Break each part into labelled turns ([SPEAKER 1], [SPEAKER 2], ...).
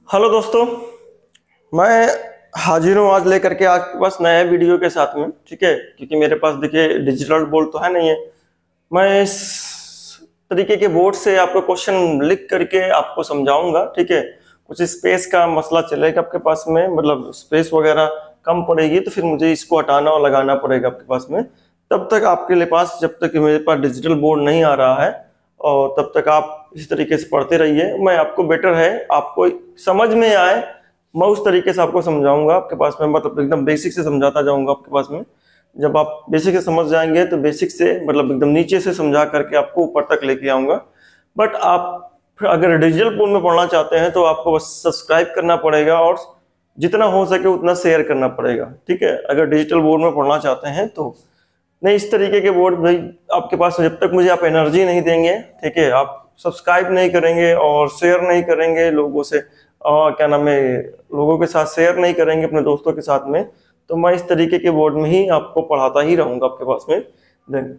[SPEAKER 1] Hello दोस्तों, मैं हाजिर हूँ आज लेकर के आपके पास नए वीडियो के साथ में। ठीक है, क्योंकि मेरे पास देखिए डिजिटल बोर्ड तो है नहीं है। मैं इस तरीके के बोर्ड से आपको क्वेश्चन लिख करके आपको समझाऊंगा। ठीक है, कुछ स्पेस का मसला चलेगा आपके पास में, मतलब स्पेस वगैरह कम पड़ेगी तो फिर मुझे इसको हटाना और लगाना पड़ेगा आपके पास में। तब तक आपके लिए पास, जब तक मेरे पास डिजिटल बोर्ड नहीं आ रहा है, और तब तक आप इस तरीके से पढ़ते रहिए। मैं आपको बेटर है आपको समझ में आए, मैं उस तरीके से आपको समझाऊंगा आपके पास में, मतलब एकदम बेसिक से समझाता जाऊंगा आपके पास में। जब आप बेसिक से समझ जाएंगे तो बेसिक से मतलब एकदम नीचे से समझा करके आपको ऊपर तक लेके आऊंगा। बट आप अगर डिजिटल बोर्ड में पढ़ना चाहते हैं तो आपको बस सब्सक्राइब करना पड़ेगा और जितना हो सके उतना शेयर करना पड़ेगा। ठीक है, अगर डिजिटल बोर्ड में पढ़ना चाहते हैं तो। नहीं, इस तरीके के बोर्ड भाई आपके पास जब तक मुझे आप एनर्जी नहीं देंगे, ठीक है, आप सब्सक्राइब नहीं करेंगे और शेयर नहीं करेंगे लोगों से, क्या नाम है, लोगों के साथ शेयर नहीं करेंगे अपने दोस्तों के साथ में, तो मैं इस तरीके के बोर्ड में ही आपको पढ़ाता ही रहूंगा आपके पास में। देन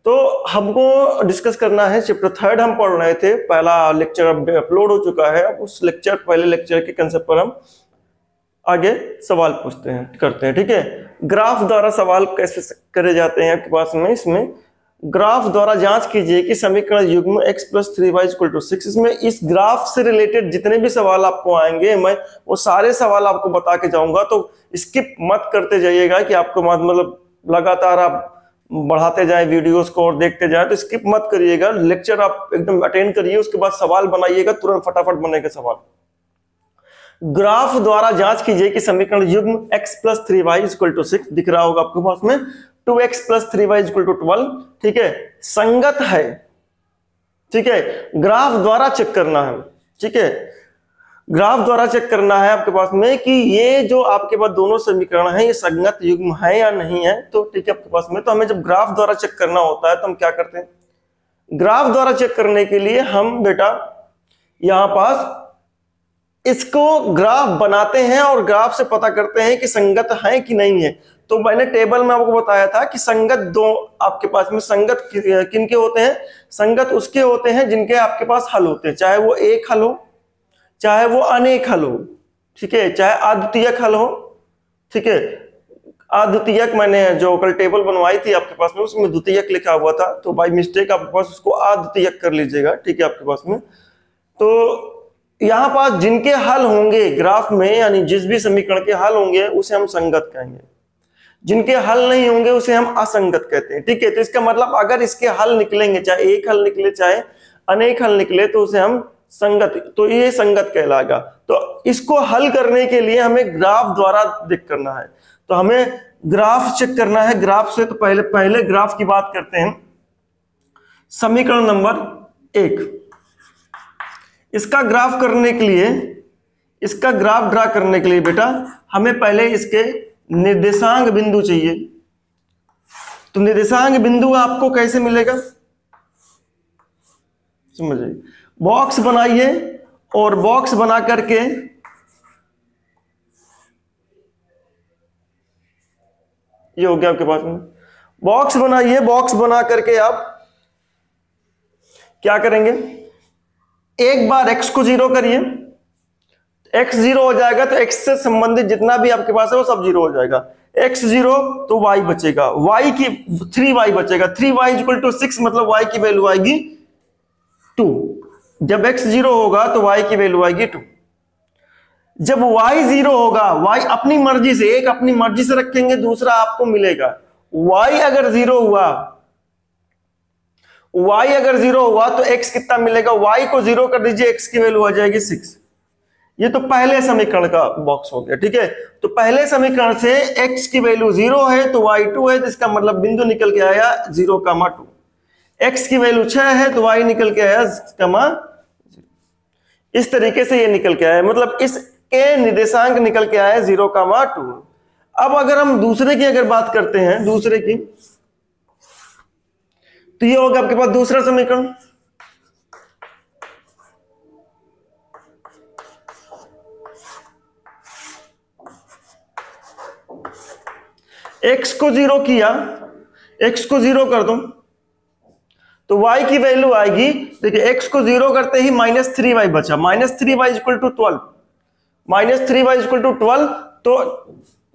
[SPEAKER 1] तो हमको डिस्कस करना है चैप्टर 3 हम पढ़ रहे थे। पहला लेक्चर अब अपलोड हो चुका है। अब उस लेक्चर, पहले लेक्चर के कंसेप्ट पर हम आगे सवाल पूछते हैं, करते हैं। ठीक है, ग्राफ द्वारा सवाल कैसे करे जाते हैं आपके पास में। इसमें ग्राफ द्वारा जांच कीजिए कि समीकरण युग्म x + 3y = 6। इसमें इस ग्राफ से रिलेटेड जितने भी सवाल आपको आएंगे मैं वो सारे सवाल आपको बता के जाऊंगा, तो स्किप मत करते जाइएगा कि आपको मतलब लगातार आप बढ़ाते जाएं वीडियोस को और देखते जाएं, तो स्किप मत करिएगा। लेक्चर आप एकदम अटेंड करिए, उसके बाद सवाल बनाइएगा, तुरंत फटाफट बनेगा सवाल। ग्राफ द्वारा जांच कीजिए कि समीकरण युग्म x + 3y = 6 दिख रहा होगा आपके पास में, 2x + 3y = 12, ठीक है, संगत है। ठीक है, ग्राफ द्वारा चेक करना है। ठीक है, ग्राफ द्वारा चेक करना है आपके पास में कि ये जो आपके पास दोनों समीकरण हैं ये संगत युग्म है या नहीं है। तो ठीक है, आपके पास में तो हमें जब ग्राफ द्वारा चेक करना होता है तो हम क्या करते हैं, ग्राफ द्वारा चेक करने के लिए हम बेटा यहां पास इसको ग्राफ बनाते हैं और ग्राफ से पता करते हैं कि संगत है कि नहीं है। तो मैंने टेबल में आपको बताया था कि संगत दो आपके पास में, संगत किनके होते हैं, संगत उसके होते हैं जिनके आपके पास हल होते हैं, चाहे वो एक हल हो, चाहे वो अनेक हल हो। ठीक है, चाहे अद्वितीयक हल हो। ठीक है, अद्वितीयक मैंने जो कल टेबल बनवाई थी आपके पास में उसमें द्वितीयक लिखा हुआ था, तो बाय मिस्टेक आपके पास उसको अद्वितीयक कर लीजिएगा। ठीक है, आपके पास में तो यहां पास जिनके हल होंगे ग्राफ में, यानी जिस भी समीकरण के हल होंगे उसे हम संगत कहेंगे, जिनके हल नहीं होंगे उसे हम असंगत कहते हैं। ठीक है, तो इसका मतलब अगर इसके हल निकलेंगे, चाहे एक हल निकले चाहे अनेक हल निकले, तो उसे हम संगत, तो ये संगत कहलाएगा। तो इसको हल करने के लिए हमें ग्राफ द्वारा चेक करना है, तो हमें ग्राफ चेक करना है। ग्राफ से तो पहले ग्राफ की बात करते हैं। समीकरण नंबर 1, इसका ग्राफ करने के लिए, इसका ग्राफ ड्रा करने के लिए बेटा हमें पहले इसके निर्देशांक बिंदु चाहिए। तो निर्देशांक बिंदु आपको कैसे मिलेगा, समझिए, बॉक्स बनाइए और बॉक्स बना करके ये हो गया आपके पास में, बॉक्स बनाइए। बॉक्स बना करके आप क्या करेंगे, एक बार x को 0 करिए, x 0 हो जाएगा तो x से संबंधित जितना भी आपके पास है वो सब 0 हो जाएगा। x 0 तो y बचेगा, y की 3y बचेगा, 3y = 6, मतलब y की वैल्यू आएगी 2। जब x 0 होगा तो y की वैल्यू आएगी 2। जब y 0 होगा, y अपनी मर्जी से, एक अपनी मर्जी से रखेंगे, दूसरा आपको मिलेगा। y अगर 0 हुआ, y अगर 0 हुआ तो x कितना मिलेगा, y को 0 कर दीजिए, x की वैल्यू आ जाएगी 6। ये तो पहले समीकरण का बॉक्स हो गया। ठीक है, तो पहले समीकरण से x की वैल्यू 0 है तो y 2 है, तो इसका मतलब बिंदु निकल के आया 0,2। x की वैल्यू 6 है तो y निकल के आया 0। इस तरीके से ये निकल के आया, मतलब इसके निर्देशांक निकल के आया 0,2। अब अगर हम दूसरे की अगर बात करते हैं, दूसरे की, तो ये होगा आपके पास दूसरा समीकरण। x को 0 किया, x को 0 कर दो तो y की वैल्यू आएगी, देखिए x को 0 करते ही -3y बचा, -3y = 12। -3y इक्वल टू 12, तो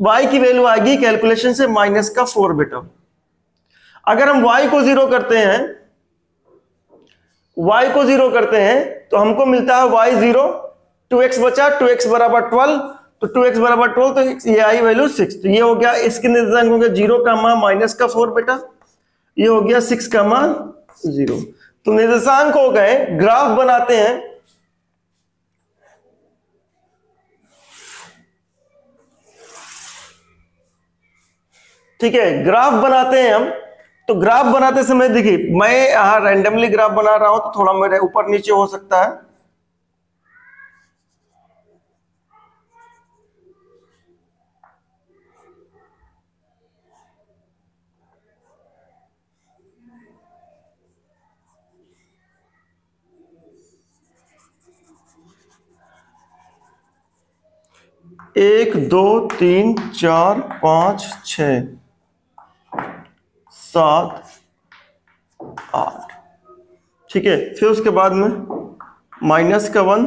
[SPEAKER 1] y की वैल्यू आएगी कैलकुलेशन से -4 बेटा। अगर हम y को 0 करते हैं, y को 0 करते हैं तो हमको मिलता है y0, 2x बचा, 2x बराबर 12, तो 2x बराबर 12, तो ये आई वैल्यू 6। तो ये हो गया, इसके निर्देशांक हो गया 0, -4 बेटा, ये हो गया 6, 0। तो निर्देशांक हो गए। ग्राफ बनाते हैं, ठीक है, ग्राफ बनाते हैं हम। तो ग्राफ बनाते समय देखिए, मैं यहां रैंडमली ग्राफ बना रहा हूं तो थोड़ा मेरे ऊपर नीचे हो सकता है। एक, 2, 3, 4, 5, 6, 7, 8, ठीक है। फिर उसके बाद में -1,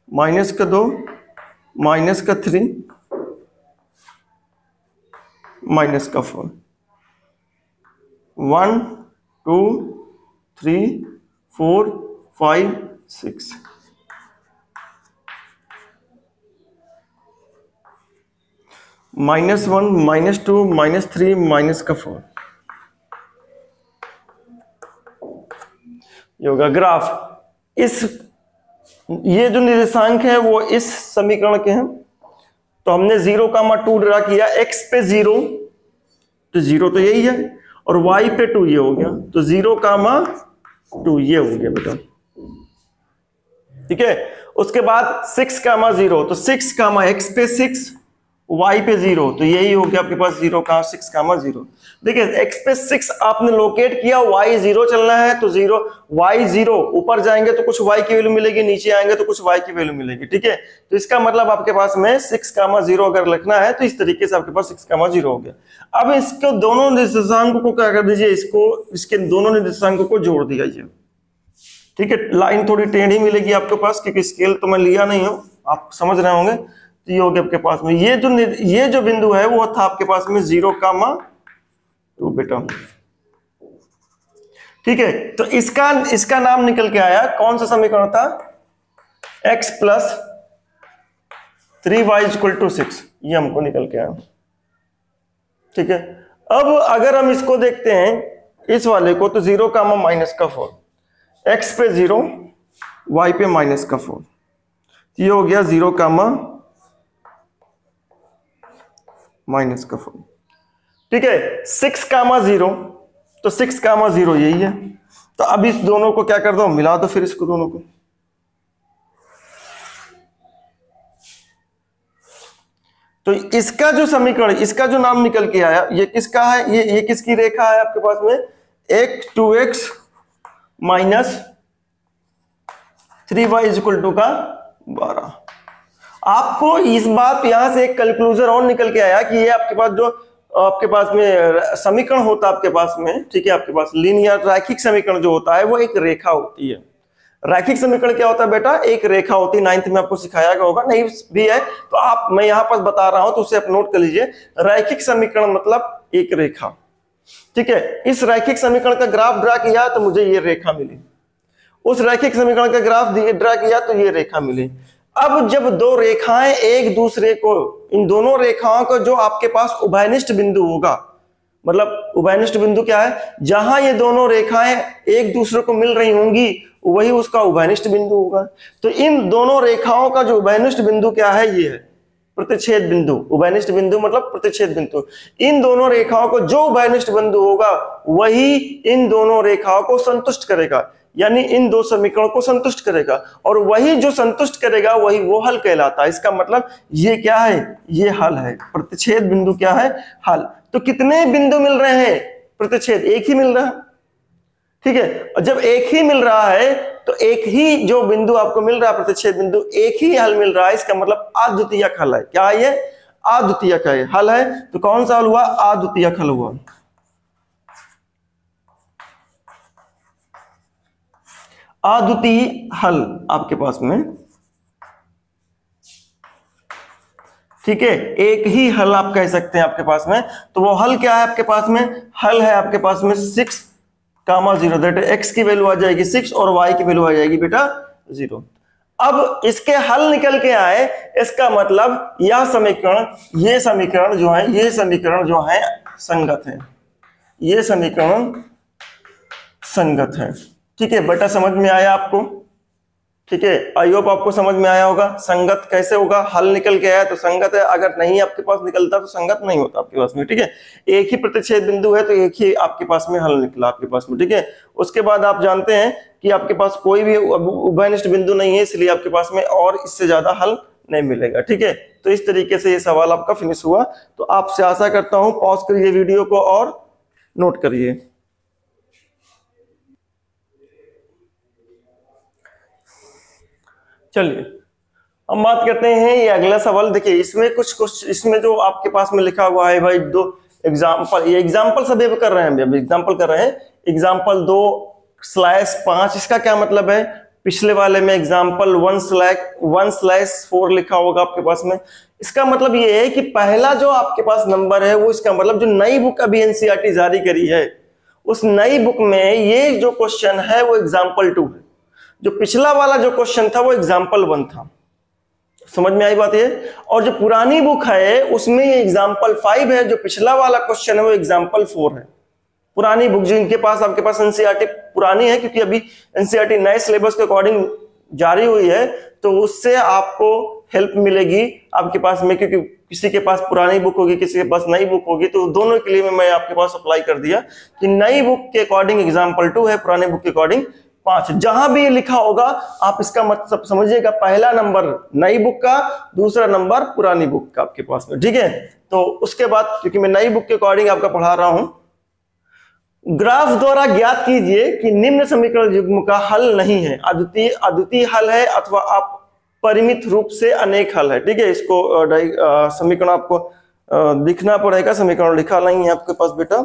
[SPEAKER 1] -2, -3, -4, 1, 2, 3, 4, 5, 6, -1, -2, -3, -4, ये होगा ग्राफ। ये जो निर्देशांक है वो इस समीकरण के हैं। तो हमने 0,2 ड्रा किया, x पे 0, तो 0 तो यही है, और y पे 2 ये हो गया, तो 0,2 ये हो गया बेटा, ठीक है। उसके बाद 6,0, तो 6, x पे 6, y पे 0, तो यही हो गया आपके पास 0,6,0। देखिए x पे 6 आपने लोकेट किया, y 0 चलना है, तो 0, y 0, ऊपर जाएंगे तो कुछ y की वैल्यू मिलेगी, नीचे आएंगे तो कुछ y की वैल्यू मिलेगी, ठीक है। तो इसका मतलब आपके पास में 6,0 अगर लिखना है तो इस तरीके से आपके पास 6,0 हो गया। अब इसको दोनों निर्देशांकों को क्या कर दीजिए, इसके दोनों निर्देशांकों को जोड़ दिया, ठीक है। लाइन थोड़ी टेढ़ी मिलेगी आपके पास, क्योंकि स्केल तो मैं लिया नहीं हूं, आप समझ रहे होंगे। तो ये हो गया आपके पास में, ये जो बिंदु है वो था आपके पास में 0,2 बेटा, ठीक है। तो इसका नाम निकल के आया, कौन सा समीकरण था, x + 3y = 6, ये हमको निकल के आया, ठीक है। अब अगर हम इसको देखते हैं इस वाले को, तो 0,-4, x पे 0, y पे -4, ये हो गया 0,-4, ठीक है। 6,0, तो 6,0 यही है। तो अब इस दोनों को क्या कर दो, मिला दो फिर इसको दोनों को। तो इसका जो समीकरण, इसका जो नाम निकल के आया, ये किसका है, ये किसकी रेखा है आपके पास में, 2x - 3y = 12। आपको इस बात यहां से एक कंक्लूजन और निकल के आया कि ये आपके पास जो आपके पास में समीकरण होता है आपके पास में, ठीक है, आपके पास लीनियर रैखिक समीकरण जो होता है वो एक रेखा होती है। रैखिक समीकरण क्या होता है बेटा, एक रेखा होती है। 9th में आपको सिखाया गया होगा, नहीं भी है तो मैं यहां पर बता रहा हूं, तो उसे आप नोट कर लीजिए। रैखिक समीकरण मतलब एक रेखा, ठीक है। इस रैखिक समीकरण का ग्राफ ड्रा किया तो मुझे ये रेखा मिली, उस रैखिक समीकरण का ग्राफ ड्रा किया तो ये रेखा मिली। अब जब दो रेखाएं एक दूसरे को, इन दोनों रेखाओं का जो आपके पास उभयनिष्ठ बिंदु होगा, मतलब उभयनिष्ठ बिंदु क्या है, जहां ये दोनों रेखाएं एक दूसरे को मिल रही होंगी वही उसका उभयनिष्ठ बिंदु होगा। तो इन दोनों रेखाओं का जो उभयनिष्ठ बिंदु क्या है, ये है प्रतिच्छेद बिंदु। उभयनिष्ठ बिंदु मतलब प्रतिच्छेद बिंदु। इन दोनों रेखाओं को जो उभयनिष्ठ बिंदु होगा वही इन दोनों रेखाओं को संतुष्ट करेगा, यानी इन दो समीकरणों को संतुष्ट करेगा, और वही जो संतुष्ट करेगा वही वो हल कहलाता है। इसका मतलब ये क्या है, ये हल है। प्रतिच्छेद बिंदु क्या है, हल। तो कितने बिंदु मिल रहे हैं, प्रतिच्छेद एक ही मिल रहा है, ठीक है। और जब एक ही मिल रहा है तो एक ही जो बिंदु आपको मिल रहा है, प्रतिच्छेद बिंदु, एक ही हल मिल रहा है, इसका मतलब अद्वितीयक हल है। क्या है ये, अद्वितीयक है, हल है। तो कौन सा हल हुआ, अद्वितीयक हल हुआ। अद्वितीय हल आपके पास में ठीक है, एक ही हल आप कह सकते हैं आपके पास में। तो वो हल क्या है आपके पास में? हल है आपके पास में 6,0, दैट एक्स की वैल्यू आ जाएगी 6 और वाई की वैल्यू आ जाएगी बेटा 0। अब इसके हल निकल के आए, इसका मतलब यह समीकरण, ये समीकरण जो है, ये समीकरण जो है संगत है, ये समीकरण संगत है। ठीक है बेटा, समझ में आया आपको? ठीक है, आई होप आपको समझ में आया होगा। संगत कैसे होगा? हल निकल के आया तो संगत है, अगर नहीं आपके पास निकलता तो संगत नहीं होता आपके पास में। ठीक है, एक ही प्रतिच्छेद बिंदु है तो एक ही आपके पास में हल निकला आपके पास में। ठीक है, उसके बाद आप जानते हैं कि आपके पास कोई भी उभयनिष्ठ बिंदु नहीं है, इसलिए आपके पास में और इससे ज्यादा हल नहीं मिलेगा। ठीक है, तो इस तरीके से ये सवाल आपका फिनिश हुआ। तो आपसे आशा करता हूं पॉज करिए वीडियो को और नोट करिए। चलिए हम बात करते हैं ये अगला सवाल। देखिए इसमें कुछ इसमें जो आपके पास में लिखा हुआ है भाई, दो एग्जाम्पल, ये एग्जाम्पल सभी कर रहे हैं, अभी एग्जाम्पल कर रहे हैं। एग्जाम्पल 2/5, इसका क्या मतलब है? पिछले वाले में एग्जाम्पल 1/4 लिखा होगा आपके पास में। इसका मतलब ये है कि पहला जो आपके पास नंबर है वो, इसका मतलब जो नई बुक अभी एनसीईआरटी जारी करी है, उस नई बुक में ये जो क्वेश्चन है वो एग्जाम्पल 2 है। जो पिछला वाला जो क्वेश्चन था वो एग्जाम्पल 1 था। समझ में आई बात ये? और जो पुरानी बुक है उसमें ये एग्जाम्पल 5 है, जो पिछला वाला क्वेश्चन है वो एग्जाम्पल 4 है। पुरानी बुक जो इनके पास आपके पास एनसीईआरटी पुरानी है, क्योंकि अभी एनसीईआरटी नए सिलेबस के अकॉर्डिंग जारी हुई है, तो उससे आपको हेल्प मिलेगी आपके पास में, क्योंकि किसी के पास पुरानी बुक होगी, किसी के पास नई बुक होगी, तो दोनों के लिए मैं आपके पास अप्लाई कर दिया कि नई बुक के अकॉर्डिंग एग्जाम्पल 2 है, पुरानी बुक के अकॉर्डिंग 5। जहां भी लिखा होगा आप इसका मतलब समझिएगा, पहला नंबर नई बुक का, दूसरा नंबर पुरानी बुक का आपके पास में। ठीक है, तो उसके बाद क्योंकि मैं नई बुक के अकॉर्डिंग आपका पढ़ा रहा हूं, ग्राफ द्वारा ज्ञात कीजिए कि निम्न समीकरण युग्म का हल नहीं है, अद्वितीय हल है अथवा आप परिमित रूप से अनेक हल है। ठीक है, इसको समीकरण आपको दिखना पड़ेगा, समीकरण लिखा नहीं है आपके पास बेटा।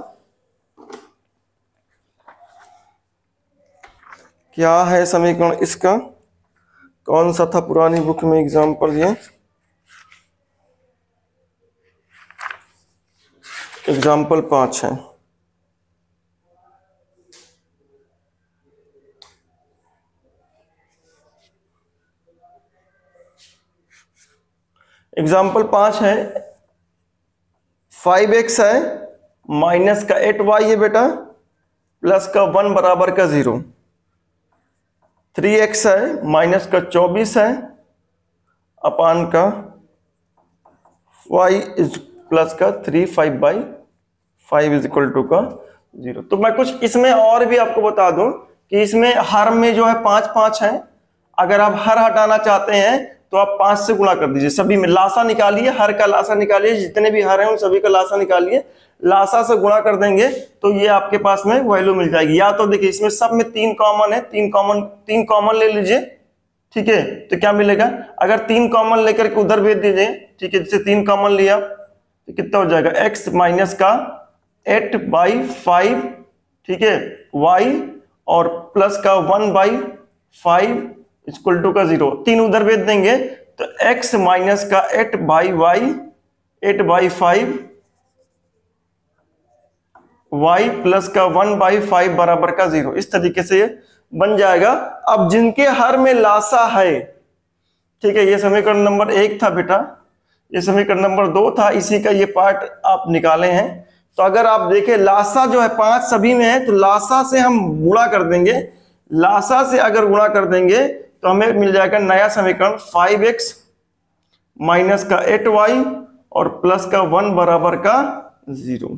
[SPEAKER 1] क्या है समीकरण इसका? कौन सा था पुरानी बुक में एग्जाम्पल? ये एग्जाम्पल 5 है। एग्जाम्पल 5 है, 5x है, माइनस का 8y है बेटा, प्लस का 1 बराबर का 0, 3x है, माइनस का 24 है, अपान का y इज प्लस का 3/5 इज इक्वल टू का 0। तो मैं कुछ इसमें और भी आपको बता दूं कि इसमें हर में जो है 5 है। अगर आप हर हटाना चाहते हैं तो आप 5 से गुणा कर दीजिए, सभी में लासा निकालिए, हर का लासा निकालिए, जितने भी हर हैं उन सभी का लासा निकालिए, लासा से गुणा कर देंगे तो ये आपके पास में वैल्यू मिल जाएगी। या तो देखिए इसमें सब में 3 कॉमन है, 3 कॉमन ले लीजिए। ठीक है, तो क्या मिलेगा? अगर 3 कॉमन लेकर के उधर भेज दीजिए, ठीक है, जैसे 3 कॉमन लिया तो कितना हो जाएगा? x माइनस का 8/5, ठीक है, y और प्लस का 1/5 इक्वल टू का 0। 3 उधर भेज देंगे तो x माइनस का 8/5 y प्लस का 1/5 बराबर का 0। इस तरीके से ये बन जाएगा। अब जिनके हर में लासा है, ठीक है, ये समीकरण नंबर 1 था बेटा, ये समीकरण नंबर 2 था, इसी का ये पार्ट आप निकाले हैं। तो अगर आप देखें लासा जो है 5 सभी में है, तो लासा से हम गुणा कर देंगे, लासा से अगर गुणा कर देंगे तो हमें मिल जाएगा नया समीकरण 5x माइनस का 8y और प्लस का 1 बराबर का 0।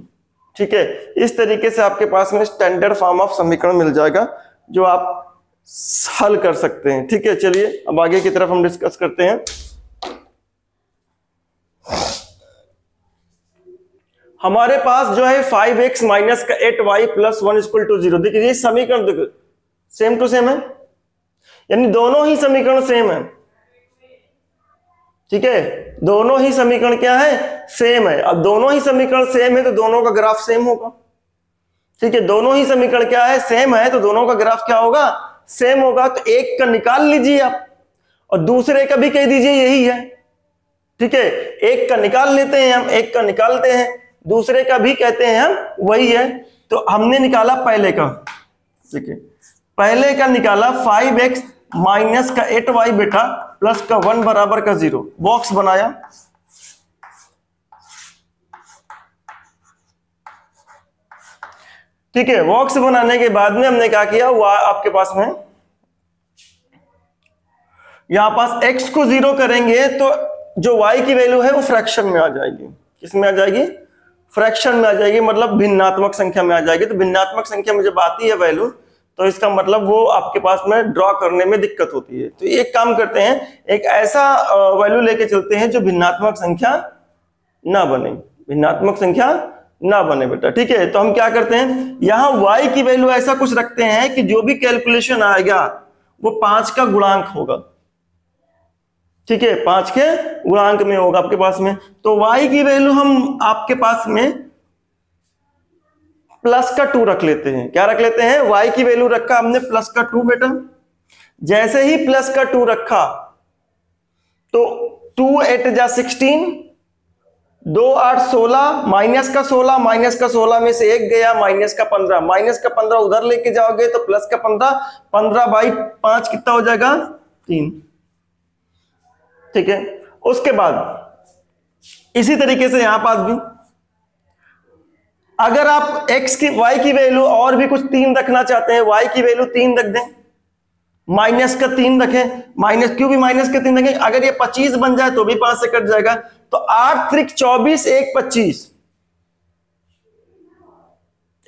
[SPEAKER 1] ठीक है, इस तरीके से आपके पास में स्टैंडर्ड फॉर्म ऑफ समीकरण मिल जाएगा जो आप हल कर सकते हैं। ठीक है, चलिए अब आगे की तरफ हम डिस्कस करते हैं। हमारे पास जो है 5x माइनस का 8y प्लस 1 इक्वल टू 0। देखिए ये समीकरण देखो सेम टू सेम है, यानी दोनों ही समीकरण सेम है। ठीक है, दोनों ही समीकरण क्या है? सेम है। अब दोनों ही समीकरण सेम है तो दोनों का ग्राफ सेम होगा। ठीक है, दोनों ही समीकरण क्या है? सेम है, तो दोनों का ग्राफ क्या होगा? सेम होगा। तो एक का निकाल लीजिए आप और दूसरे का भी कह दीजिए यही है। ठीक है, एक का निकाल लेते हैं हम, एक का निकालते हैं, दूसरे का भी कहते हैं हम, वही है। तो हमने निकाला पहले का, ठीक है, पहले का निकाला 5x माइनस का 8y बेटा प्लस का 1 बराबर का 0, बॉक्स बनाया। ठीक है, बॉक्स बनाने के बाद में हमने क्या किया, आपके पास में यहां पास x को 0 करेंगे तो जो y की वैल्यू है वो फ्रैक्शन में आ जाएगी। किसमें आ जाएगी? फ्रैक्शन में आ जाएगी, मतलब भिन्नात्मक संख्या में आ जाएगी। तो भिन्नात्मक संख्या में जब आती है वैल्यू, तो इसका मतलब वो आपके पास में ड्रॉ करने में दिक्कत होती है। तो एक काम करते हैं, एक ऐसा वैल्यू लेके चलते हैं जो भिन्नात्मक संख्या ना बने, भिन्नात्मक संख्या ना बने बेटा। ठीक है, तो हम क्या करते हैं, यहां y की वैल्यू ऐसा कुछ रखते हैं कि जो भी कैलकुलेशन आएगा वो 5 का गुणांक होगा। ठीक है, 5 के गुणांक में होगा आपके पास में। तो y की वैल्यू हम आपके पास में प्लस का 2 रख लेते हैं। क्या रख लेते हैं? y की वैल्यू रखा हमने प्लस का 2 बेटा। जैसे ही प्लस का 2 रखा तो 2 8 जा 16, 2 8 16, माइनस का 16, माइनस का 16 में से 1 गया, माइनस का 15, माइनस का 15 उधर लेके जाओगे तो प्लस का 15, 15 बाई 5 कितना हो जाएगा? 3। ठीक है, उसके बाद इसी तरीके से यहां पास भी अगर आप x की y की वैल्यू और भी कुछ 3 रखना चाहते हैं, y की वैल्यू 3 रख दें, माइनस का 3 रखें, माइनस क्यों भी माइनस का 3 रखें, अगर ये 25 बन जाए तो भी 5 से कट जाएगा। तो 8 त्रिक 24, 1 25,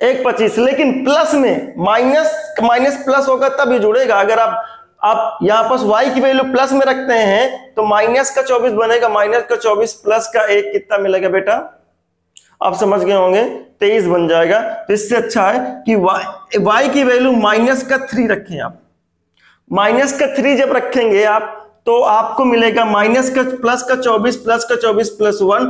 [SPEAKER 1] 1 25, लेकिन प्लस में माइनस माइनस प्लस होगा तब ही जुड़ेगा। अगर आप यहां पास y की वैल्यू प्लस में रखते हैं तो माइनस का 24 बनेगा, माइनस का 24 प्लस का 1 कितना मिलेगा बेटा? आप समझ गए होंगे, 23 बन जाएगा। तो इससे अच्छा है कि y की वैल्यू माइनस का 3 रखें आप। माइनस का 3 जब रखेंगे आप तो आपको मिलेगा माइनस का प्लस का 24 प्लस का 24 प्लस 1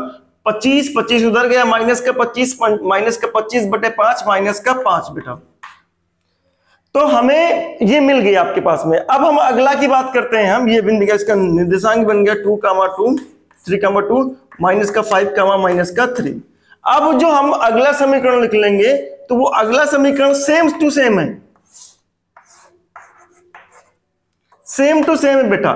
[SPEAKER 1] 25, 25 उधर गया, माइनस का 25, माइनस का 25 बटे 5, माइनस का 5 बेटा। तो हमें ये मिल गया आपके पास में। अब हम अगला की बात करते हैं, हम ये बन गया, इसका निर्देशांक बन गया 2, 2, 3, 2, माइनस का 5, माइनस का 3। अब जो हम अगला समीकरण लिख लेंगे तो वो अगला समीकरण सेम टू सेम है, सेम टू सेम है बेटा।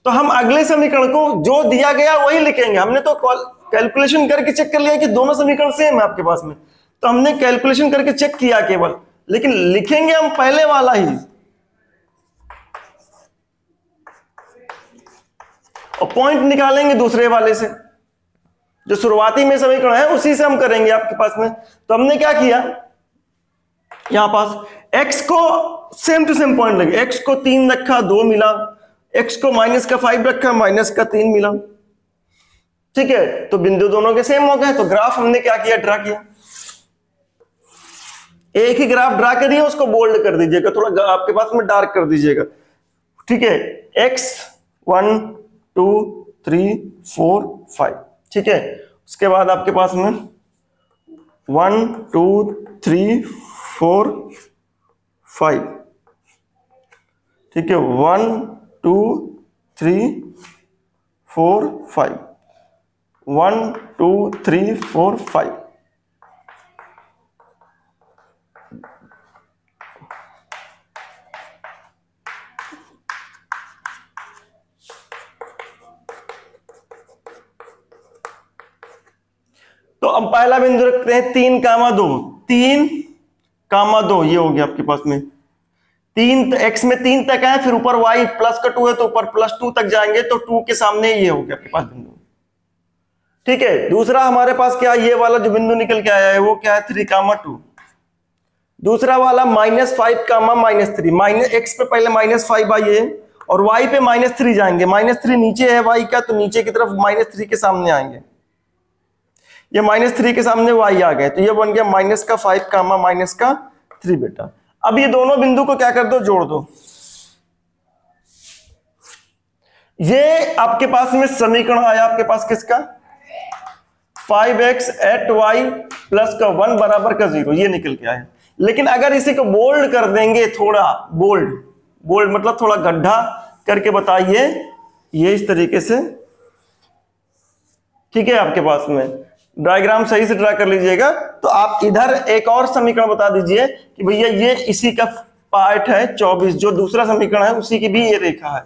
[SPEAKER 1] तो हम अगले समीकरण को जो दिया गया वही लिखेंगे। हमने तो कैलकुलेशन करके चेक कर लिया कि दोनों समीकरण सेम है आपके पास में, तो हमने कैलकुलेशन करके चेक किया केवल, लेकिन लिखेंगे हम पहले वाला ही और पॉइंट निकालेंगे दूसरे वाले से। जो शुरुआती में समीकरण है उसी से हम करेंगे आपके पास में। तो हमने क्या किया, यहां पास x को सेम टू सेम पॉइंट लगे, x को 3 रखा, 2 मिला, x को माइनस का 5 रखा, माइनस का 3 मिला। ठीक है, तो बिंदु दोनों के सेम हो गए। तो ग्राफ हमने क्या किया, ड्रा किया। एक ही ग्राफ ड्रा करिए, उसको बोल्ड कर दीजिएगा, थोड़ा आपके पास में डार्क कर दीजिएगा। ठीक है, x 1 2 3 4 5। ठीक है, उसके बाद आपके पास में 1 2 3 4 5। ठीक है, 1 2 3 4 5, 1 2 3 4 5। तो अब पहला बिंदु रखते हैं 3, 2, 3, 2, ये हो गया आपके पास में 3, x में 3 तक है, फिर ऊपर y प्लस का 2 है तो ऊपर प्लस 2 तक जाएंगे, तो 2 के सामने ये हो गया आपके पास बिंदु। ठीक है, दूसरा हमारे पास क्या, ये वाला जो बिंदु निकल के आया है वो क्या है, 3, 2। दूसरा वाला -5, -3, माइनस x पे पहले -5 आइए और y पे -3 जाएंगे। -3 नीचे है y का, तो नीचे की तरफ -3 के सामने आएंगे। ये -3 के सामने y आ गए, तो ये बन गया -5, -3 बेटा। अब ये दोनों बिंदु को क्या कर दो, जोड़ दो। ये आपके पास में समीकरण आया आपके पास किसका, 5x 8y प्लस का 1 बराबर का 0, ये निकल के आया। लेकिन अगर इसी को बोल्ड कर देंगे, थोड़ा बोल्ड मतलब थोड़ा गड्ढा करके बताइए, ये इस तरीके से ठीक है। आपके पास में डायग्राम सही से ड्रा कर लीजिएगा। तो आप इधर एक और समीकरण बता दीजिए कि भैया ये इसी का पार्ट है 24, जो दूसरा समीकरण है उसी की भी ये रेखा है,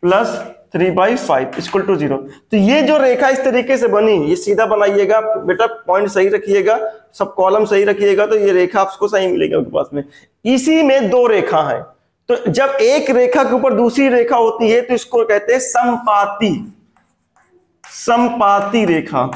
[SPEAKER 1] प्लस 3/5 इक्वल टू 0। तो ये जो रेखा इस तरीके से बनी, ये सीधा बनाइएगा बेटा, पॉइंट सही रखिएगा, सब कॉलम सही रखिएगा, तो ये रेखा आपको सही मिलेगी आपके पास में। इसी में दो रेखा है, तो जब एक रेखा के ऊपर दूसरी रेखा होती है तो इसको कहते हैं समपाती, समपाती रेखा।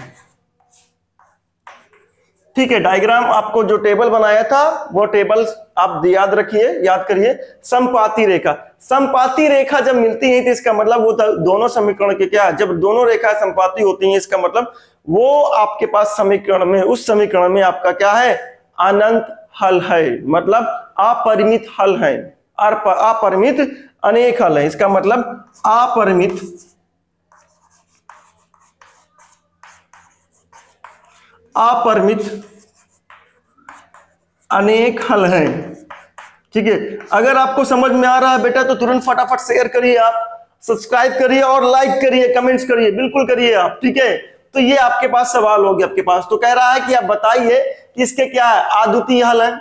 [SPEAKER 1] ठीक है। डायग्राम आपको जो टेबल बनाया था वो टेबल आप याद रखिए, याद करिए। समपाती रेखा, समपाती रेखा जब मिलती है तो इसका मतलब वो दोनों समीकरण के क्या, जब दोनों रेखा समपाती होती हैं इसका मतलब वो आपके पास समीकरण में, उस समीकरण में आपका क्या है, अनंत हल है, मतलब अपरिमित हल है, अपरिमित अनेक हल है। इसका मतलब अपरिमित अनेक हल है। ठीक है। अगर आपको समझ में आ रहा है बेटा तो तुरंत फटाफट शेयर करिए, आप सब्सक्राइब करिए और लाइक करिए, कमेंट्स करिए, बिल्कुल करिए आप। ठीक है। तो ये आपके पास सवाल हो गया आपके पास। तो कह रहा है कि आप बताइए कि इसके क्या है, अद्वितीय हल है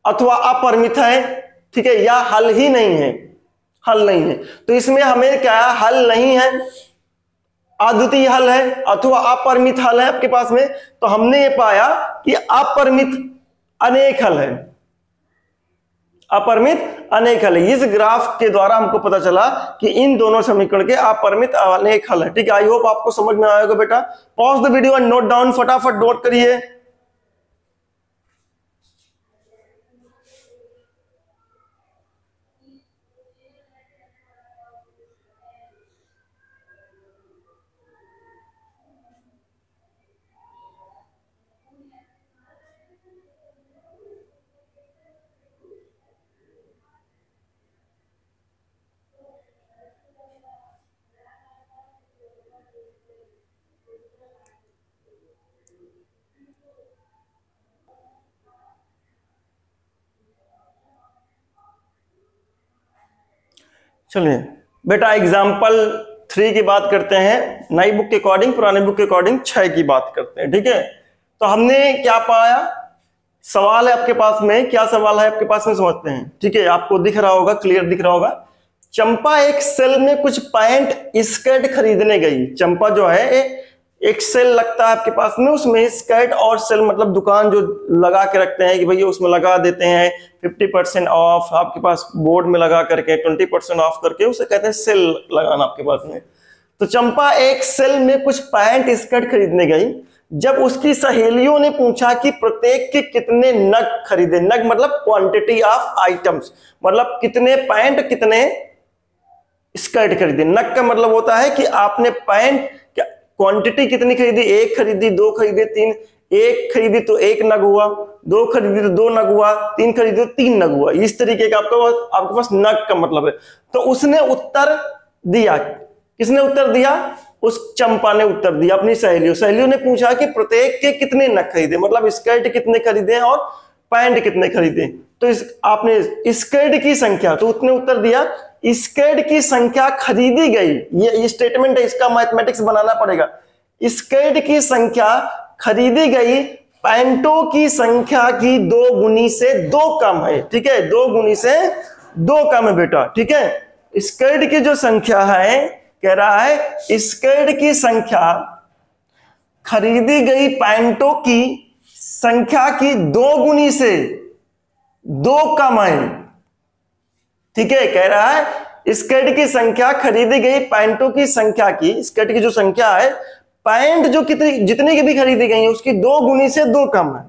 [SPEAKER 1] अथवा अपरिमित है, ठीक है, या हल ही नहीं है, हल नहीं है। तो इसमें हमें क्या है, हल नहीं है, अद्वितीय हल है अथवा अपरिमित हल है आपके पास में। तो हमने ये पाया कि अपरिमित अनेक हल है, अपरिमित अनेक हल है। इस ग्राफ के द्वारा हमको पता चला कि इन दोनों समीकरण के अपरिमित अनेक हल है। ठीक है। आई होप आपको समझ में आएगा बेटा। Pause the video and note down, फटाफट नोट करिए। चलिए बेटा एग्जाम्पल 3 की बात करते हैं, नई बुक के अकॉर्डिंग, पुराने बुक के अकॉर्डिंग 6 की बात करते हैं। ठीक है। तो हमने क्या पाया, सवाल है आपके पास में, क्या सवाल है आपके पास में समझते हैं। ठीक है। आपको दिख रहा होगा, क्लियर दिख रहा होगा। चंपा एक सेल में कुछ पैंट स्कर्ट खरीदने गई। चंपा जो है एक सेल लगता है आपके पास में, उसमें स्कर्ट और सेल मतलब दुकान जो लगा के रखते हैं कि भैया उसमें लगा देते हैं 50% ऑफ, आपके पास बोर्ड में लगा करके 20% ऑफ करके, उसे कहते हैं सेल लगाना आपके पास में। तो चंपा एक सेल में कुछ पैंट स्कर्ट खरीदने गई। जब उसकी सहेलियों ने पूछा कि प्रत्येक के कितने नग खरीदे, नग मतलब क्वांटिटी ऑफ आइटम्स, मतलब कितने पैंट कितने स्कर्ट खरीदे। नग का मतलब होता है कि आपने पैंट क्वांटिटी कितनी खरीदी, एक खरीदी, दो खरीदे, तीन, एक खरीदी तो एक नग हुआ, दो खरीदी तो दो नग हुआ, तीन खरीदी तो तीन नग हुआ। इस तरीके का आपके पास नग का मतलब है। तो उसने उत्तर दिया, किसने उत्तर दिया, उस चंपा ने उत्तर दिया अपनी सहेलियों ने पूछा कि प्रत्येक के कितने नग खरीदे, मतलब स्कर्ट कितने खरीदे और पैंट कितने खरीदे। तो आपने स्कर्ट की संख्या, तो उसने उत्तर दिया स्कर्ट की संख्या खरीदी गई, ये स्टेटमेंट है, इसका मैथमेटिक्स बनाना पड़ेगा। स्कर्ट की संख्या खरीदी गई पैंटों की संख्या की 2 गुनी से 2 कम है। ठीक है। 2 गुनी से 2 कम है बेटा। ठीक है। स्कर्ट की जो संख्या है, कह रहा है स्कर्ट की संख्या खरीदी गई पैंटों की संख्या की 2 गुनी से 2 कम है। ठीक है। कह रहा है स्कर्ट की संख्या खरीदी गई पैंटों की संख्या की, स्कर्ट की जो संख्या है, पैंट जो जितनी की भी खरीदी गई है उसकी 2 गुनी से 2 कम है।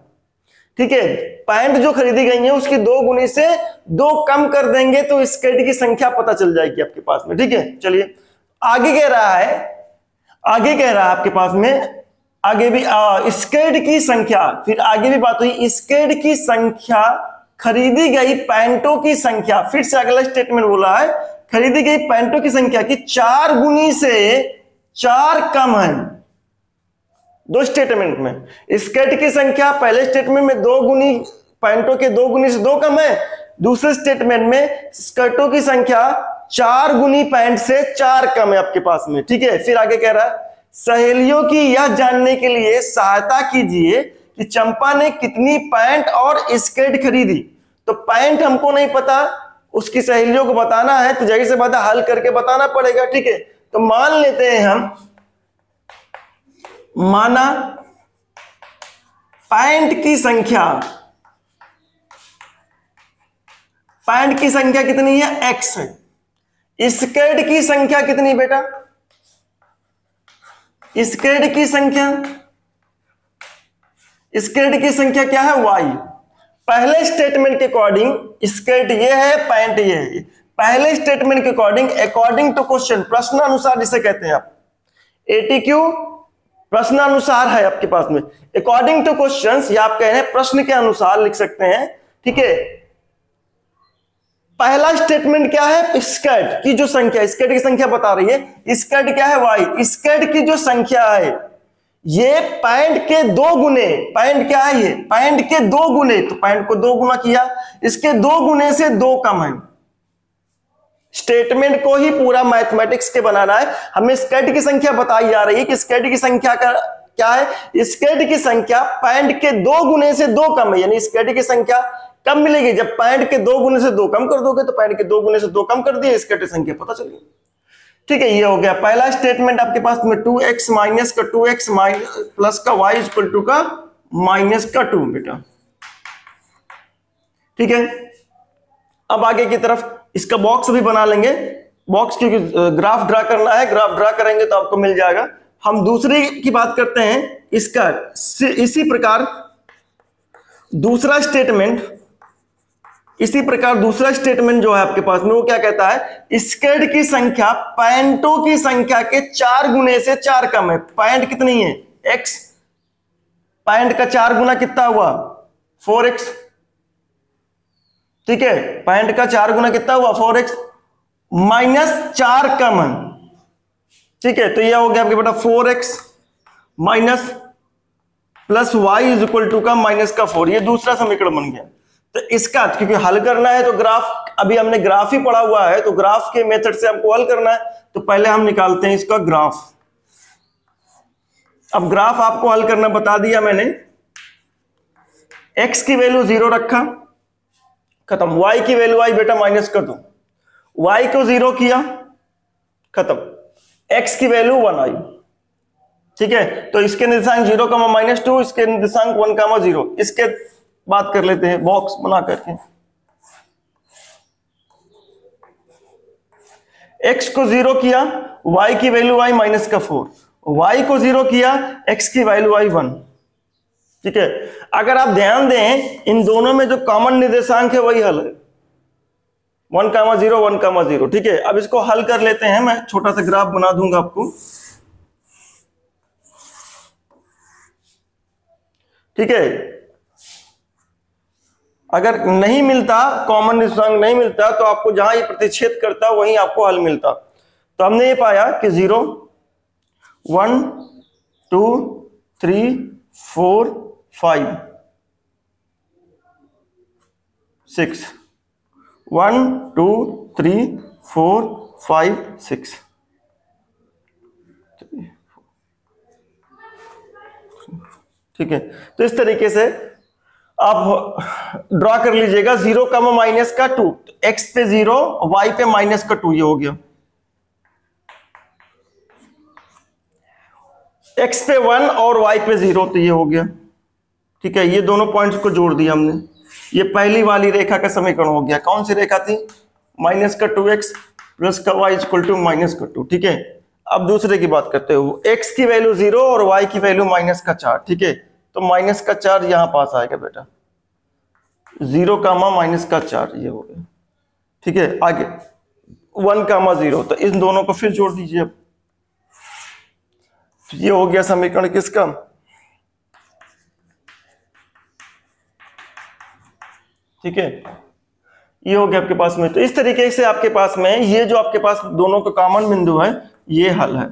[SPEAKER 1] ठीक है। पैंट जो खरीदी गई है उसकी 2 गुनी से 2 कम कर देंगे तो स्कर्ट की संख्या पता चल जाएगी आपके पास में। ठीक है। चलिए आगे कह रहा है, आपके पास में आगे भी स्कर्ट की संख्या, फिर आगे भी बात हुई, स्कर्ट की संख्या खरीदी गई पैंटों की संख्या, फिर से अगला स्टेटमेंट बोला है खरीदी गई पैंटों की संख्या की 4 गुनी से 4 कम है। 2 स्टेटमेंट में स्कर्ट की संख्या पहले स्टेटमेंट में 2 गुनी, पैंटों के 2 गुनी से 2 कम है। दूसरे स्टेटमेंट में स्कर्टों की संख्या 4 गुनी पैंट से 4 कम है आपके पास में। ठीक है। फिर आगे कह रहा है सहेलियों की यह जानने के लिए सहायता कीजिए कि चंपा ने कितनी पैंट और स्कर्ट खरीदी। तो पैंट हमको नहीं पता, उसकी सहेलियों को बताना है, तो जाहिर सी बात है हल करके बताना पड़ेगा। ठीक है, तो मान लेते हैं हम, माना पैंट की संख्या कितनी है, x है। स्कर्ट की संख्या कितनी बेटा, स्कर्ट की संख्या क्या है, y। पहले स्टेटमेंट के अकॉर्डिंग स्कर्ट ये है, पैंट ये है। पहले स्टेटमेंट के अकॉर्डिंग, अकॉर्डिंग टू क्वेश्चन, प्रश्न अनुसार जिसे कहते हैं आप, ATQ प्रश्न अनुसार है आपके पास में। अकॉर्डिंग टू क्वेश्चंस, या आप कह रहे हैं प्रश्न के अनुसार लिख सकते हैं। ठीक है, पहला स्टेटमेंट क्या है, स्कर्ट की जो संख्या, स्कर्ट की संख्या बता रही है। स्कर्ट क्या है, y। स्कर्ट की जो संख्या है ये पैंट के 2 गुने, पैंट क्या है, ये पैंट के 2 गुने, तो पैंट को 2 गुना किया, इसके 2 गुने से 2 कम है। स्टेटमेंट को ही पूरा मैथमेटिक्स के बनाना है। हमें स्कर्ट की संख्या बताई जा रही है कि स्कर्ट की संख्या का क्या है, स्कर्ट की संख्या पैंट के 2 गुने से 2 कम है। यानी स्कर्ट की संख्या कब मिलेगी, जब पैंट के 2 गुने से 2 कम कर दोगे, तो पैंट के 2 गुने से 2 कम कर दिए, स्कर्ट की संख्या पता चल गई। ठीक है, ये हो गया पहला स्टेटमेंट आपके पास में, 2x माइनस का 2x प्लस का y इक्वल टू का माइनस का 2 बेटा। ठीक है, अब आगे की तरफ इसका बॉक्स भी बना लेंगे। बॉक्स क्योंकि ग्राफ ड्रा करना है, ग्राफ ड्रा करेंगे तो आपको मिल जाएगा। हम दूसरी की बात करते हैं, इसका इसी प्रकार दूसरा स्टेटमेंट जो है आपके पास में, वो क्या कहता है, स्कर्ट की संख्या पैंटों की संख्या के 4 गुने से 4 कम है। पैंट कितनी है, x, पैंट का 4 गुना कितना हुआ, 4x। ठीक है, पैंट का 4 गुना कितना हुआ, 4x माइनस 4 कम है। ठीक है, तो यह हो गया आपके बेटा 4x minus plus y is equal to का माइनस का 4। ये दूसरा समीकरण बन गया। तो इसका क्योंकि हल करना है तो ग्राफ, अभी हमने ग्राफ ही पढ़ा हुआ है, तो ग्राफ के मेथड से हमको हल करना है। तो पहले हम निकालते हैं इसका ग्राफ। अब ग्राफ आपको हल करना बता दिया मैंने। x की वैल्यू 0 रखा, खत्म। y की वैल्यू आई बेटा माइनस कर दो, y को 0 किया, खत्म। x की वैल्यू 1 आई। ठीक है, तो इसके निर्देशांक 0, -2, इसके निर्देशांक 1, 0। इसके बात कर लेते हैं बॉक्स बना करके। x को 0 किया, y की वैल्यू आई माइनस का 4, y को 0 किया, x की वैल्यू आई 1। ठीक है, अगर आप ध्यान दें इन दोनों में जो कॉमन निर्देशांक है वही हल है, 1, 0, 1, 0। ठीक है, अब इसको हल कर लेते हैं। मैं छोटा सा ग्राफ बना दूंगा आपको। ठीक है, अगर नहीं मिलता, कॉमन निर्देशांक नहीं मिलता, तो आपको जहां ये प्रतिच्छेद करता वहीं आपको हल मिलता। तो हमने ये पाया कि 0, 1, 2, 3, 4, 5, 6, 1, 2, 3, 4, 5, 6। ठीक है, तो इस तरीके से आप ड्रॉ कर लीजिएगा। 0, माइनस का 2, x पे 0, y पे माइनस का 2, ये हो गया। x पे 1 और y पे 0, तो ये हो गया। ठीक है, ये दोनों पॉइंट्स को जोड़ दिया हमने। ये पहली वाली रेखा का समीकरण हो गया। कौन सी रेखा थी, माइनस का 2x प्लस का y इक्वल टू माइनस का 2। ठीक है, अब दूसरे की बात करते हो, x की वैल्यू 0 और y की वैल्यू माइनस का 4। ठीक है, तो माइनस का 4 यहां पास आएगा बेटा, 0, माइनस का 4, ये हो गया। ठीक है, आगे 1, 0, तो इन दोनों को फिर जोड़ दीजिए। अब ये हो गया समीकरण किसका, ठीक है, ये हो गया आपके पास में। तो इस तरीके से आपके पास में ये जो आपके पास दोनों का कॉमन बिंदु है, ये हल है।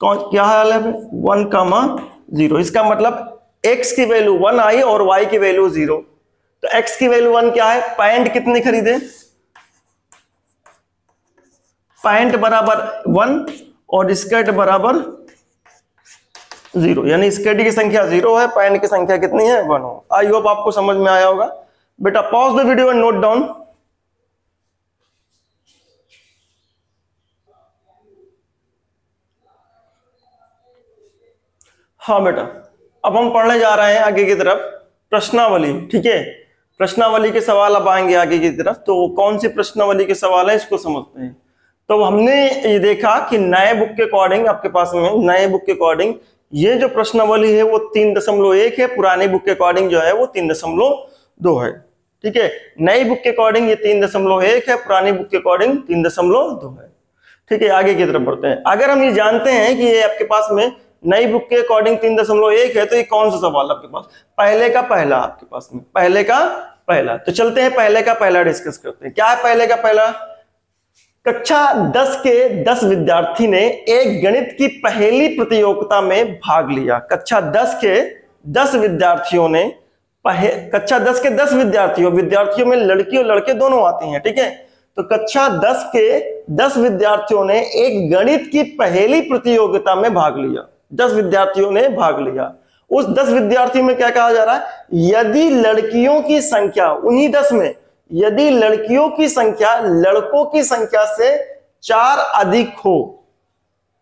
[SPEAKER 1] कौन क्या हल है, 1, 0। इसका मतलब x की वैल्यू 1 आई और y की वैल्यू 0। तो x की वैल्यू 1 क्या है, पैंट कितने खरीदे, पैंट बराबर 1 और स्कर्ट बराबर 0, यानी स्कर्ट की संख्या 0 है, पैंट की संख्या कितनी है 1 हो। आई होप आपको समझ में आया होगा। बेटा pause the video and note down. हाँ बेटा, अब हम पढ़ने जा रहे हैं आगे की तरफ प्रश्नावली। ठीक है, प्रश्नावली के सवाल अब आएंगे आगे की तरफ। तो कौन सी प्रश्नावली के सवाल है इसको समझते हैं। तो हमने ये देखा कि नए बुक के अकॉर्डिंग, आपके पास में नए बुक के अकॉर्डिंग ये जो प्रश्नावली है वो 3.1 है, पुराने बुक के अकॉर्डिंग जो है वो 3.2 है। ठीक है, नई बुक के अकॉर्डिंग ये 3.1 है, पुरानी बुक के अकॉर्डिंग 3.2 है। ठीक है, आगे की तरफ बढ़ते हैं। अगर हम ये जानते हैं कि ये आपके पास में नई बुक के अकॉर्डिंग 3.1 है, तो ये कौन सा सवाल आपके पास, पहले का पहला आपके पास में, पहले का पहला। तो चलते हैं पहले का पहला डिस्कस करते हैं। क्या है पहले का पहला? कक्षा 10 के 10 विद्यार्थी ने एक गणित की पहेली प्रतियोगिता में भाग लिया। कक्षा 10 के 10 विद्यार्थियों ने कक्षा 10 के 10 विद्यार्थियों में लड़की और लड़के दोनों आते हैं। ठीक है, तो कक्षा 10 के 10 विद्यार्थियों ने एक गणित की पहेली प्रतियोगिता में भाग लिया। 10 विद्यार्थियों ने भाग लिया। उस 10 विद्यार्थियों में क्या कहा जा रहा है? यदि लड़कियों की संख्या, उन्हीं 10 में यदि लड़कियों की संख्या लड़कों की संख्या से 4 अधिक हो,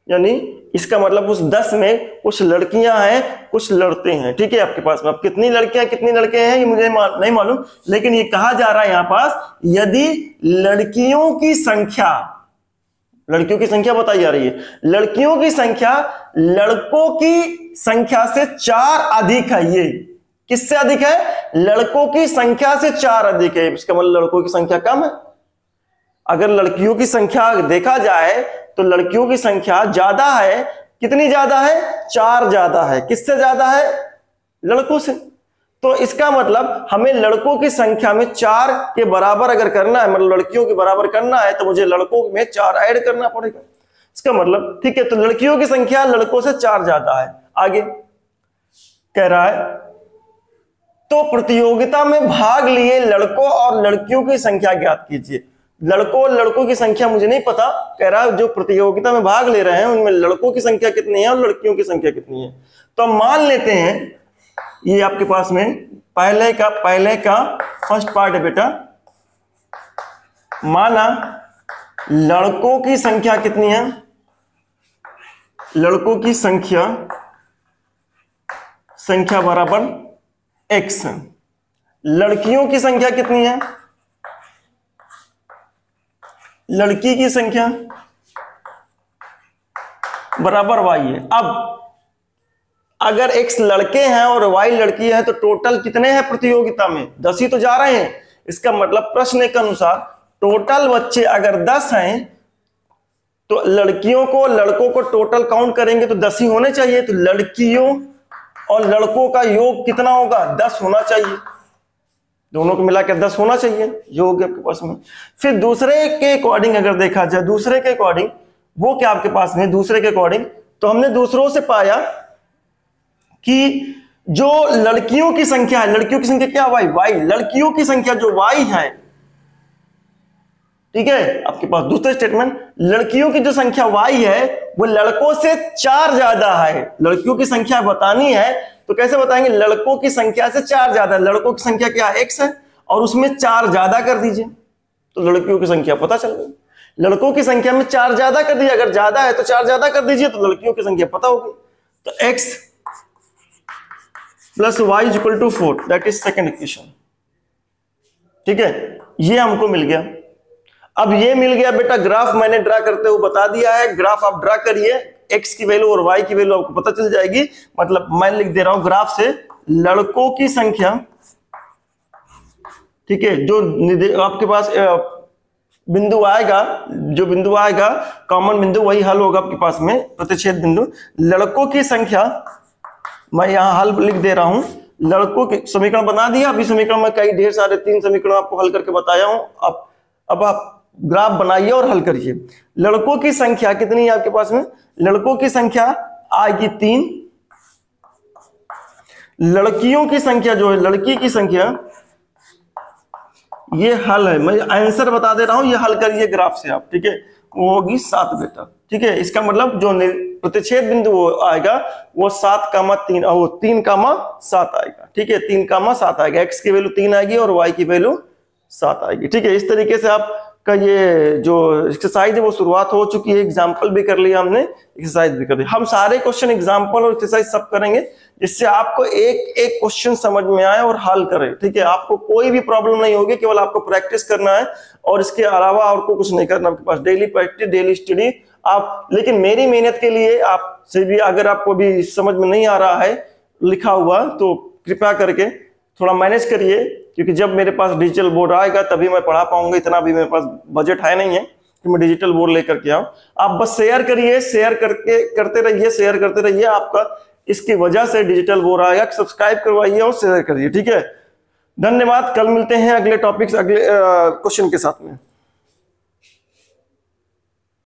[SPEAKER 1] यानी इसका मतलब उस 10 में कुछ लड़कियां हैं कुछ लड़के हैं। ठीक है, आपके पास में अब कितनी लड़कियां कितने लड़के हैं ये मुझे नहीं मालूम, लेकिन ये कहा जा रहा है यहां पास यदि लड़कियों की संख्या बताई जा रही है, लड़कियों की संख्या लड़कों की संख्या से 4 अधिक है। ये किससे अधिक है? लड़कों की संख्या से 4 अधिक है। इसका मतलब लड़कों की संख्या कम है। अगर लड़कियों की संख्या देखा जाए तो लड़कियों की संख्या ज्यादा है। कितनी ज्यादा है? 4 ज्यादा है। किससे ज्यादा है? लड़कों से। तो इसका मतलब हमें लड़कों की संख्या में 4 के बराबर अगर करना है, मतलब लड़कियों के बराबर करना है, तो मुझे लड़कों में 4 ऐड करना पड़ेगा। इसका मतलब ठीक है, तो लड़कियों की संख्या लड़कों से 4 ज्यादा है। आगे कह रहा है तो प्रतियोगिता में भाग लिए लड़कों और लड़कियों की संख्या ज्ञात कीजिए। लड़कों और लड़कों की संख्या मुझे नहीं पता, कह रहा है जो प्रतियोगिता में भाग ले रहे हैं उनमें लड़कों की संख्या कितनी है और लड़कियों की संख्या कितनी है। तो हम मान लेते हैं ये आपके पास में पहले का फर्स्ट पार्ट है बेटा। माना लड़कों की संख्या कितनी है? लड़कों की संख्या बराबर x है। लड़कियों की संख्या कितनी है? लड़की की संख्या बराबर y है। अब अगर x लड़के हैं और y लड़की है तो टोटल कितने हैं प्रतियोगिता में? 10 ही तो जा रहे हैं। इसका मतलब प्रश्न के अनुसार टोटल बच्चे अगर 10 हैं तो लड़कियों को लड़कों को टोटल काउंट करेंगे तो 10 ही होने चाहिए। तो लड़कियों और लड़कों का योग कितना होगा? 10 होना चाहिए। दोनों को मिलाकर 10 होना चाहिए योग आपके पास में। फिर दूसरे के अकॉर्डिंग अगर देखा जाए, दूसरे के अकॉर्डिंग वो क्या आपके पास में? दूसरे के अकॉर्डिंग तो हमने दूसरों से पाया कि जो लड़कियों की संख्या है, लड़कियों की संख्या क्या? y। लड़कियों की संख्या जो y है, ठीक है, आपके पास दूसरा स्टेटमेंट, लड़कियों की जो संख्या y है वो लड़कों से 4 ज्यादा है। लड़कियों की संख्या बतानी है तो कैसे बताएंगे? लड़कों की संख्या से 4 ज्यादा है। लड़कों की संख्या क्या है? x है, और उसमें 4 ज्यादा कर दीजिए तो लड़कियों की संख्या पता चल गई। लड़कों की संख्या में 4 ज्यादा कर दीजिए, अगर ज्यादा है तो 4 ज्यादा कर दीजिए तो लड़कियों की संख्या पता होगी। तो x plus y is equal to 4, that is second equation. ठीक है, ये हमको मिल गया। अब ये मिल गया बेटा, ग्राफ मैंने ड्रा करते हुए बता दिया है। ग्राफ आप ड्रा करिए, x की वैल्यू और y की वैल्यू आपको पता चल जाएगी। मतलब मैं लिख दे रहा हूं ग्राफ से लड़कों की संख्या, ठीक है, जो आपके पास बिंदु आएगा, जो बिंदु आएगा कॉमन बिंदु वही हल होगा आपके पास में, प्रतिच्छेद बिंदु। लड़कों की संख्या मैं यहां हल लिख दे रहा हूं। लड़कों के समीकरण बना दिया। अभी समीकरण में कई ढेर सारे 3 समीकरण आपको हल करके बताया हूं। अब आप ग्राफ बनाइए और हल करिए। लड़कों की संख्या कितनी है आपके पास में? लड़कों की संख्या आएगी 3। लड़कियों की संख्या जो है, लड़की की संख्या ये हल है, मैं आंसर बता दे रहा हूं, ये हल करिए ग्राफ से आप, ठीक है। वो होगी 7 बेटा, ठीक है। इसका मतलब जो प्रतिच्छेद बिंदु वो आएगा वो 7,3 वो 3,7 आएगा, ठीक है। 3,7 आएगा, एक्स की वैल्यू 3 आएगी और वाई की वैल्यू 7 आएगी, ठीक है। इस तरीके से आपका ये जो एक्सरसाइज है वो शुरुआत हो चुकी है। एग्जाम्पल भी कर लिया हमने, एक्सरसाइज भी कर दी। हम सारे क्वेश्चन एग्जाम्पल और एक्सरसाइज सब करेंगे जिससे आपको एक एक क्वेश्चन समझ में आए और हल करें, ठीक है। आपको कोई भी प्रॉब्लम नहीं होगी, केवल आपको प्रैक्टिस करना है और इसके अलावा और को कुछ नहीं करना। आपके पास डेली प्रैक्टिस, डेली स्टडी आप, लेकिन मेरी मेहनत के लिए आपसे भी अगर आपको भी समझ में नहीं आ रहा है लिखा हुआ तो कृपया करके थोड़ा मैनेज करिए, क्योंकि जब मेरे पास डिजिटल बोर्ड आएगा तभी मैं पढ़ा पाऊंगा। इतना भी मेरे पास बजट है नहीं है कि मैं डिजिटल बोर्ड लेकर के आऊं। आप बस शेयर करिए, शेयर करके करते रहिए, शेयर करते रहिए। आपका इसकी वजह से डिजिटल बोर्ड आएगा। सब्सक्राइब करवाइए और शेयर करिए, ठीक है। धन्यवाद। कल मिलते हैं अगले टॉपिक्स, अगले क्वेश्चन के साथ में।